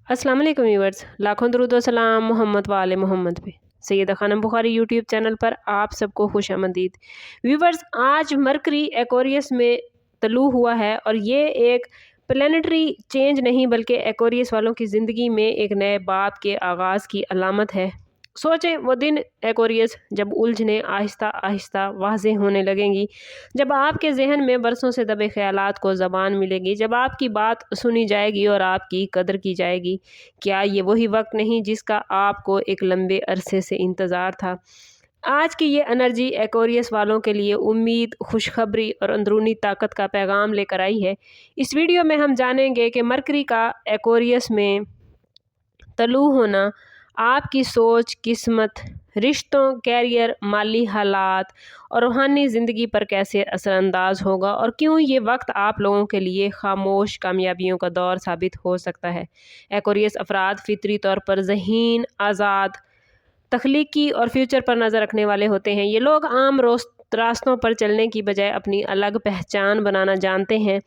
अस्सलाम वालेकुम व्यूअर्स, लाखों दरूद व सलाम मोहम्मद वाले मोहम्मद पे। सैयदा खानम बुखारी यूट्यूब चैनल पर आप सबको खुश आमदीद। व्यूअर्स, आज मरकरी एक्वेरियस में तलू हुआ है और ये एक प्लानिटरी चेंज नहीं बल्कि एक्वेरियस वालों की ज़िंदगी में एक नए बाब के आगाज़ की अलामत है। सोचें वो दिन एक्वेरियस जब उलझने आहिस्ता आहिस्ता वाज़ेह होने लगेंगी, जब आपके जहन में बरसों से दबे ख्यालात को ज़बान मिलेगी, जब आपकी बात सुनी जाएगी और आपकी कदर की जाएगी। क्या ये वही वक्त नहीं जिसका आपको एक लंबे अरसे से इंतज़ार था? आज की ये एनर्जी एक्वेरियस वालों के लिए उम्मीद, खुशखबरी और अंदरूनी ताकत का पैगाम लेकर आई है। इस वीडियो में हम जानेंगे कि मरकरी का एक्वेरियस में तलू होना आपकी सोच, किस्मत, रिश्तों, कैरियर, माली हालात और रूहानी ज़िंदगी पर कैसे असरअंदाज होगा और क्यों ये वक्त आप लोगों के लिए खामोश कामयाबियों का दौर साबित हो सकता है। एक्वेरियस अफराद फितरी तौर पर ज़हीन, आज़ाद, तख्लीकी और फ्यूचर पर नज़र रखने वाले होते हैं। ये लोग आम रास्तों पर चलने की बजाय अपनी अलग पहचान बनाना जानते हैं।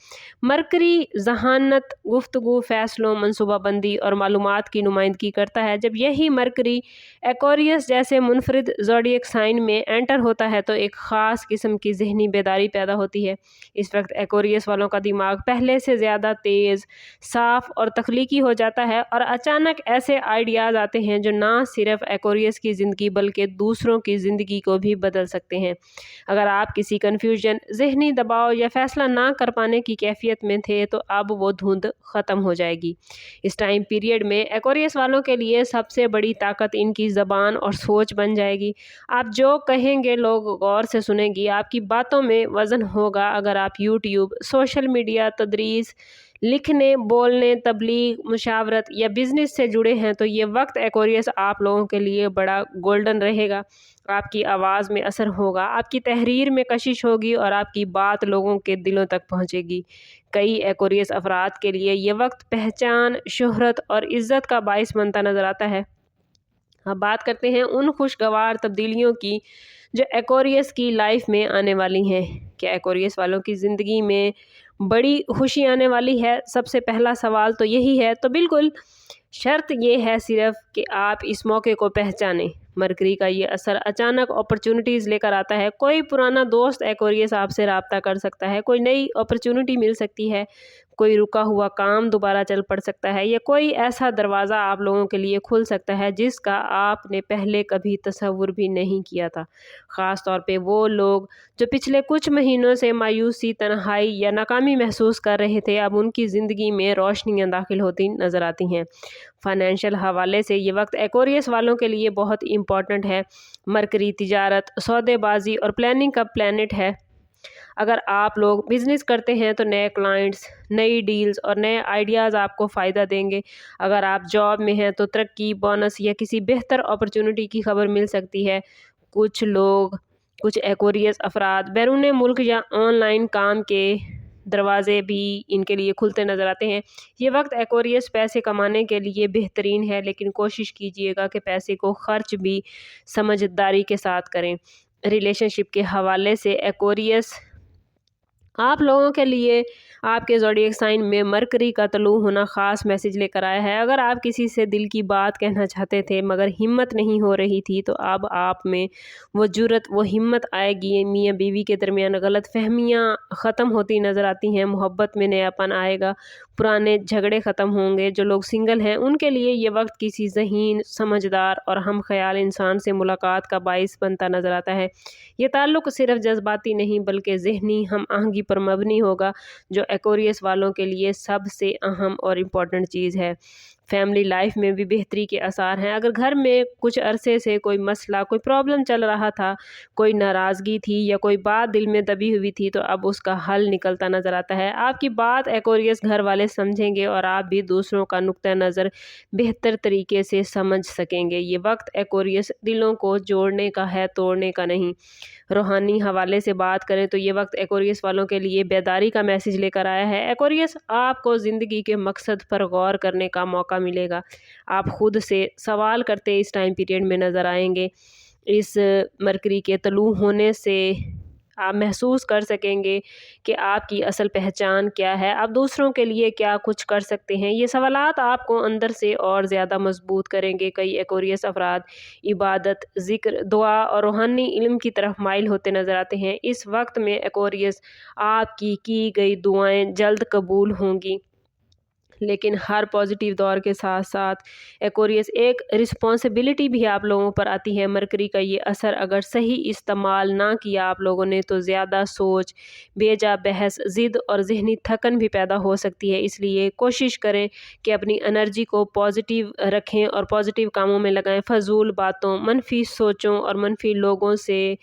मरकरी जहानत, गुफ्तगू, फ़ैसलों, मनसूबाबंदी और मालूमात की नुमाइंदगी करता है। जब यही मरकरी एक्वेरियस जैसे मुनफरिद ज़ोडिएक साइन में एंटर होता है तो एक ख़ास किस्म की ज़हनी बेदारी पैदा होती है। इस वक्त एक्वेरियस वालों का दिमाग पहले से ज़्यादा तेज़, साफ़ और तख्लीकी हो जाता है और अचानक ऐसे आइडियाज़ आते हैं जो ना सिर्फ एक्वेरियस की ज़िंदगी बल्कि दूसरों की ज़िंदगी को भी बदल सकते हैं। अगर आप किसी कन्फ्यूजन, ज़हनी दबाव या फ़ैसला ना कर पाने की कैफियत में थे तो अब वो धुंध ख़त्म हो जाएगी। इस टाइम पीरियड में एक्वेरियस वालों के लिए सबसे बड़ी ताकत इनकी ज़बान और सोच बन जाएगी। आप जो कहेंगे लोग गौर से सुनेंगी, आपकी बातों में वज़न होगा। अगर आप यूट्यूब, सोशल मीडिया, तदरीस, लिखने, बोलने, तबलीग, मुशावरत या बिज़नेस से जुड़े हैं तो ये वक्त एक्वेरियस आप लोगों के लिए बड़ा गोल्डन रहेगा। आपकी आवाज़ में असर होगा, आपकी तहरीर में कशिश होगी और आपकी बात लोगों के दिलों तक पहुंचेगी। कई एक्वेरियस अफराद के लिए ये वक्त पहचान, शोहरत और इज़्ज़त का बाइस बनता नज़र आता है। अब बात करते हैं उन खुशगवार तब्दीलियों की जो एक्वेरियस की लाइफ में आने वाली हैं। क्या एक्वेरियस वालों की ज़िंदगी में बड़ी खुशी आने वाली है? सबसे पहला सवाल तो यही है। तो बिल्कुल, शर्त ये है सिर्फ कि आप इस मौके को पहचानें। मरकरी का ये असर अचानक अपॉर्चुनिटीज़ लेकर आता है। कोई पुराना दोस्त एक्वेरियस आपसे रब्ता कर सकता है, कोई नई अपॉर्चुनिटी मिल सकती है, कोई रुका हुआ काम दोबारा चल पड़ सकता है या कोई ऐसा दरवाज़ा आप लोगों के लिए खुल सकता है जिसका आपने पहले कभी तसव्वुर भी नहीं किया था। ख़ास तौर पे वो लोग जो पिछले कुछ महीनों से मायूसी, तन्हाई या नाकामी महसूस कर रहे थे, अब उनकी ज़िंदगी में रोशनियाँ दाखिल होती नज़र आती हैं। फाइनेंशियल हवाले से ये वक्त एक्वेरियस वालों के लिए बहुत इम्पॉर्टेंट है। मरकरी तिजारत, सौदेबाजी और प्लानिंग का प्लैनेट है। अगर आप लोग बिज़नेस करते हैं तो नए क्लाइंट्स, नई डील्स और नए आइडियाज़ आपको फ़ायदा देंगे। अगर आप जॉब में हैं तो तरक्की, बोनस या किसी बेहतर अपॉर्चुनिटी की खबर मिल सकती है। कुछ लोग, कुछ एक्वेरियस अफराद बैरून मुल्क या ऑनलाइन काम के दरवाज़े भी इनके लिए खुलते नज़र आते हैं। ये वक्त एक्वेरियस पैसे कमाने के लिए बेहतरीन है, लेकिन कोशिश कीजिएगा कि पैसे को खर्च भी समझदारी के साथ करें। रिलेशनशिप के हवाले से एक्वेरियस आप लोगों के लिए आपके ज़ोडिएक साइन में मरकरी का तलू होना ख़ास मैसेज लेकर आया है। अगर आप किसी से दिल की बात कहना चाहते थे मगर हिम्मत नहीं हो रही थी तो अब आप में वो जुर्रत, वो हिम्मत आएगी। मियाँ बीवी के दरमियान गलतफहमियाँ ख़त्म होती नज़र आती हैं, मोहब्बत में नयापन आएगा, पुराने झगड़े ख़त्म होंगे। जो लोग सिंगल हैं उनके लिए ये वक्त किसी ज़हीन, समझदार और हम ख्याल इंसान से मुलाकात का बाइस बनता नज़र आता है। ये ताल्लुक़ सिर्फ जज्बाती नहीं बल्कि ज़हनी हम आहंगी पर मबनी होगा, जो एक्वेरियस वालों के लिए सबसे अहम और इम्पॉर्टेंट चीज़ है। फैमिली लाइफ में भी बेहतरी के आसार हैं। अगर घर में कुछ अरसे से कोई मसला, कोई प्रॉब्लम चल रहा था, कोई नाराज़गी थी या कोई बात दिल में दबी हुई थी तो अब उसका हल निकलता नज़र आता है। आपकी बात एक्वेरियस घर वाले समझेंगे और आप भी दूसरों का नुक्ता नज़र बेहतर तरीके से समझ सकेंगे। ये वक्त एक्वेरियस दिलों को जोड़ने का है, तोड़ने का नहीं। रूहानी हवाले से बात करें तो ये वक्त एक्वेरियस वालों के लिए बेदारी का मैसेज लेकर आया है। एक्वेरियस, आपको ज़िंदगी के मकसद पर गौर करने का मौका मिलेगा। आप खुद से सवाल करते इस टाइम पीरियड में नज़र आएंगे। इस मरकरी के तलू होने से آپ محسوس کر سکیں گے کہ آپ کی اصل پہچان کیا ہے، آپ دوسروں کے لیے کیا کچھ کر سکتے ہیں۔ یہ سوالات آپ کو اندر سے اور زیادہ مضبوط کریں گے۔ کئی ایکویریس افراد عبادت، ذکر، دعا اور روحانی علم کی طرف مائل ہوتے نظر آتے ہیں۔ اس وقت میں ایکویریس آپ کی گئی دعائیں جلد قبول ہوں گی، لیکن ہر پازیٹیو دور کے ساتھ ساتھ ایکویریس ایک رسپانسبلٹی بھی آپ لوگوں پر آتی ہے۔ مرکری کا یہ اثر اگر صحیح استعمال نہ کیا آپ لوگوں نے تو زیادہ سوچ، بے جا بحث، ضد اور ذہنی تھکن بھی پیدا ہو سکتی ہے۔ اس لیے کوشش کریں کہ اپنی انرجی کو پازیٹیو رکھیں اور پازیٹیو کاموں میں لگائیں۔ فضول باتوں، منفی سوچوں اور منفی لوگوں سے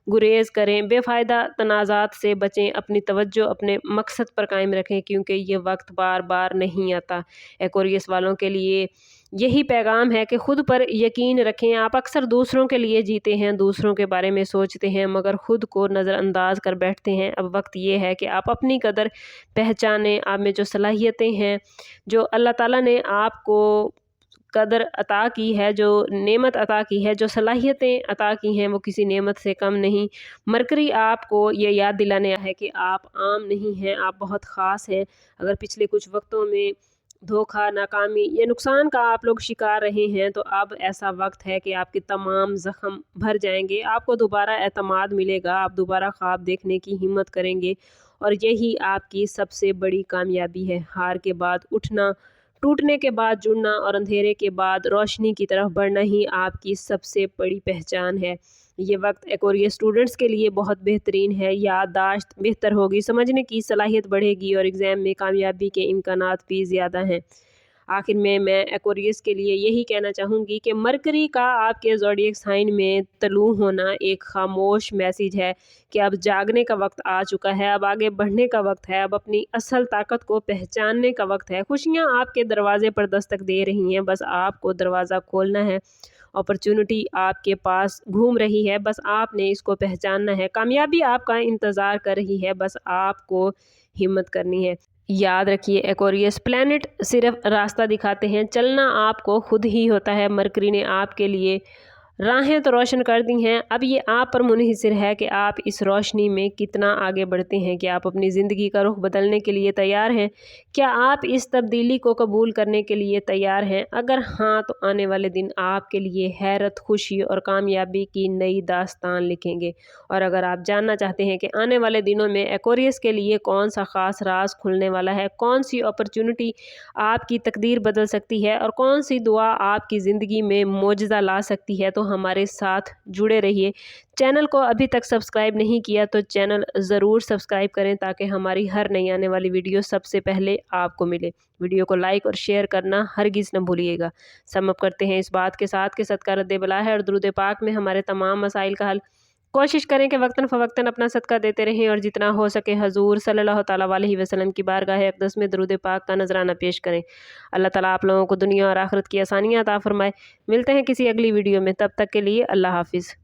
گریز کریں، بے فائدہ تنازعات سے بچیں، اپنی توجہ اپنے مقصد پر قائم رکھیں کیونکہ یہ وقت بار بار نہیں آتا۔ ایکویریس والوں کے لیے یہی پیغام ہے کہ خود پر یقین رکھیں۔ آپ اکثر دوسروں کے لیے جیتے ہیں، دوسروں کے بارے میں سوچتے ہیں مگر خود کو نظر انداز کر بیٹھتے ہیں۔ اب وقت یہ ہے کہ آپ اپنی قدر پہچانیں، آپ میں جو صلاحیتیں ہیں، جو اللہ تعالیٰ نے آپ کو قدر عطا کی ہے، جو نعمت عطا کی ہے، جو صلاحیتیں عطا کی ہیں، وہ کسی نعمت سے کم نہیں۔ مرکری آپ کو یہ یاد دلانے ہے کہ آپ عام نہیں ہیں، آپ بہت خاص ہیں۔ اگر پچھلے کچھ وقتوں میں دھوکہ، ناکامی یا نقصان کا آپ لوگ شکار رہے ہیں تو اب ایسا وقت ہے کہ آپ کے تمام زخم بھر جائیں گے، آپ کو دوبارہ اعتماد ملے گا، آپ دوبارہ خواب دیکھنے کی ہمت کریں گے اور یہی آپ کی سب سے بڑی کامیابی ہے۔ ہار کے بعد اٹھنا، ٹوٹنے کے بعد جڑنا اور اندھیرے کے بعد روشنی کی طرف بڑھنا ہی آپ کی سب سے بڑی پہچان ہے۔ یہ وقت ایکویریس اسٹوڈنٹس کے لیے بہت بہترین ہے۔ یادداشت بہتر ہوگی، سمجھنے کی صلاحیت بڑھے گی اور ایگزام میں کامیابی کے امکانات بھی زیادہ ہیں۔ آخر میں ایکویریس کے لیے یہی کہنا چاہوں گی کہ مرکری کا آپ کے زوڈیک سائن میں طلوع ہونا ایک خاموش میسیج ہے کہ اب جاگنے کا وقت آ چکا ہے، اب آگے بڑھنے کا وقت ہے، اب اپنی اصل طاقت کو پہچاننے کا وقت ہے۔ خوشیاں آپ کے دروازے پر دستک دے رہی ہیں، بس آپ کو دروازہ کھولنا ہے۔ اپرچونٹی آپ کے پاس گھوم رہی ہے، بس آپ نے اس کو پہچاننا ہے۔ کامیابی آپ کا انتظار کر رہی ہے، بس آپ کو ہمت کرنی ہے۔ یاد رکھیے ایکویریس پلینٹ صرف راستہ دکھاتے ہیں، چلنا آپ کو خود ہی ہوتا ہے۔ مرکری نے آپ کے لیے راہیں تو روشن کر دی ہیں، اب یہ آپ پر منحصر ہے کہ آپ اس روشنی میں کتنا آگے بڑھتے ہیں۔ کیا آپ اپنی زندگی کا رخ بدلنے کے لیے تیار ہیں؟ کیا آپ اس تبدیلی کو قبول کرنے کے لیے تیار ہیں؟ اگر ہاں تو آنے والے دن آپ کے لیے حیرت، خوشی اور کامیابی کی نئی داستان لکھیں گے۔ اور اگر آپ جاننا چاہتے ہیں کہ آنے والے دنوں میں ایکویریس کے لیے کون سا خاص راز کھلنے والا ہے، کون سی اپرچونٹی آپ کی تقدیر بدل سکتی ہے اور کون سی دعا آپ کی زندگی میں معجزہ لا سکتی ہے تو ہمارے ساتھ جڑے رہیے۔ چینل کو ابھی تک سبسکرائب نہیں کیا تو چینل ضرور سبسکرائب کریں تاکہ ہماری ہر نئی آنے والی ویڈیو سب سے پہلے آپ کو ملے۔ ویڈیو کو لائک اور شیئر کرنا ہرگز نہ بھولیے گا۔ سم اپ کرتے ہیں اس بات کے ساتھ کہ صدقہ رد بلا ہے اور درود پاک میں ہمارے تمام مسائل کا حل۔ کوشش کریں کہ وقتاً فوقتاً اپنا صدقہ دیتے رہیں اور جتنا ہو سکے حضور صلی اللہ تعالیٰ علیہ وسلم کی بارگاہ اقدس میں درود پاک کا نذرانہ پیش کریں۔ اللہ تعالیٰ آپ لوگوں کو دنیا اور آخرت کی آسانیاں عطا فرمائے۔ ملتے ہیں کسی اگلی ویڈیو میں، تب تک کے لیے اللہ حافظ۔